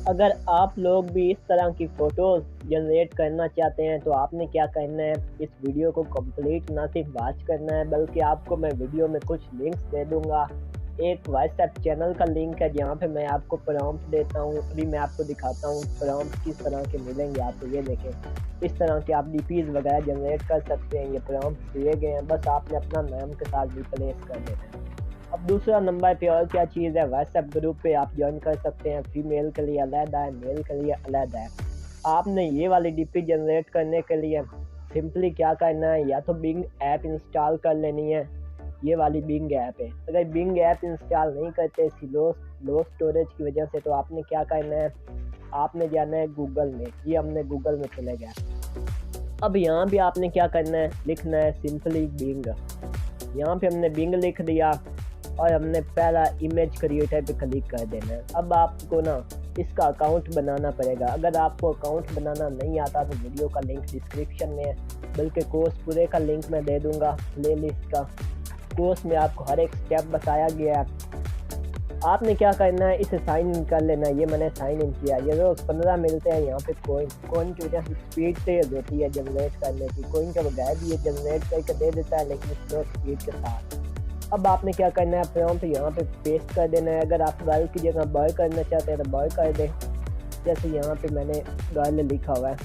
अगर आप लोग भी इस तरह की फ़ोटोज़ जनरेट करना चाहते हैं तो आपने क्या करना है, इस वीडियो को कंप्लीट ना सिर्फ वॉच करना है बल्कि आपको मैं वीडियो में कुछ लिंक्स दे दूँगा। एक व्हाट्सएप चैनल का लिंक है जहाँ पे मैं आपको प्रॉम्प्ट देता हूँ। अभी मैं आपको दिखाता हूँ प्रॉम्प्ट किस तरह के मिलेंगे आपको। ये देखें, इस तरह के आप डीपीज़ वगैरह जनरेट कर सकते हैं। ये प्रॉम्प्ट दिए गए हैं, बस आपने अपना नाम के साथ रिप्लेस कर देना है। अब दूसरा नंबर पे और क्या चीज़ है, व्हाट्सएप ग्रुप पे आप जॉइन कर सकते हैं। फीमेल के लिए अलहदा है, मेल के लिए अलहदा है। आपने ये वाली डीपी जनरेट करने के लिए सिंपली क्या करना है, या तो बिंग ऐप इंस्टॉल कर लेनी है। ये वाली बिंग ऐप है। अगर बिंग ऐप इंस्टॉल नहीं करते इसकी लो स्टोरेज की वजह से, तो आपने क्या करना है, आपने जाना है गूगल में। ये हमने गूगल में चले गया। अब यहाँ भी आपने क्या करना है, लिखना है सिंपली बिंग। यहाँ पे हमने बिंग लिख दिया और हमने पहला इमेज क्रिएटर पे क्लिक कर देना है। अब आपको ना इसका अकाउंट बनाना पड़ेगा। अगर आपको अकाउंट बनाना नहीं आता तो वीडियो का लिंक डिस्क्रिप्शन में है, बल्कि कोर्स पूरे का लिंक मैं दे दूंगा प्लेलिस्ट का। कोर्स में आपको हर एक स्टेप बताया गया है। आपने क्या करना है, इसे साइन इन कर लेना है। ये मैंने साइन इन किया। ये रोज़ 15 मिलते हैं यहाँ पे कोइन की वजह से स्पीड तेज़ होती है जनरेट करने की। कोइन के बगैर भी ये जनरेट करके दे देता है, लेकिन स्लो स्पीड के साथ। अब आपने क्या करना है, प्रॉम्प्ट यहाँ पे पेस्ट कर देना है। अगर आप गर्ल की जगह बॉय करना चाहते हैं तो बॉय कर दें, जैसे यहाँ पे मैंने गर्ल लिखा हुआ है।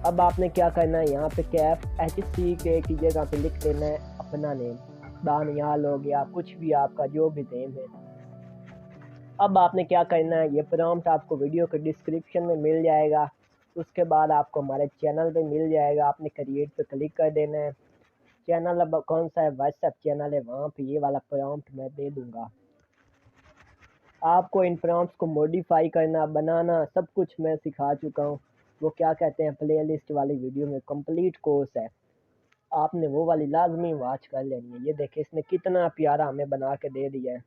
अब आपने क्या करना है, यहाँ पे कैफ HCK की जगह पे लिख देना है अपना नेम। दानियाल हो गया, कुछ भी आपका जो भी नेम है। अब आपने क्या करना है, ये प्रॉम्प्ट आपको वीडियो के डिस्क्रिप्शन में मिल जाएगा। उसके बाद आपको हमारे चैनल पे मिल जाएगा। आपने क्रिएट पे क्लिक कर देना है। चैनल अब कौन सा है, व्हाट्सएप चैनल है, वहाँ पे ये वाला प्रॉम्प्ट मैं दे दूंगा। आपको इन प्रॉम्प्ट्स को मॉडिफाई करना, बनाना, सब कुछ मैं सिखा चुका हूँ। वो क्या कहते हैं, प्लेलिस्ट वाली वीडियो में कंप्लीट कोर्स है। आपने वो वाली लाजमी वॉच कर लेनी है। ये देखिए इसने कितना प्यारा हमें बना के दे दिया है।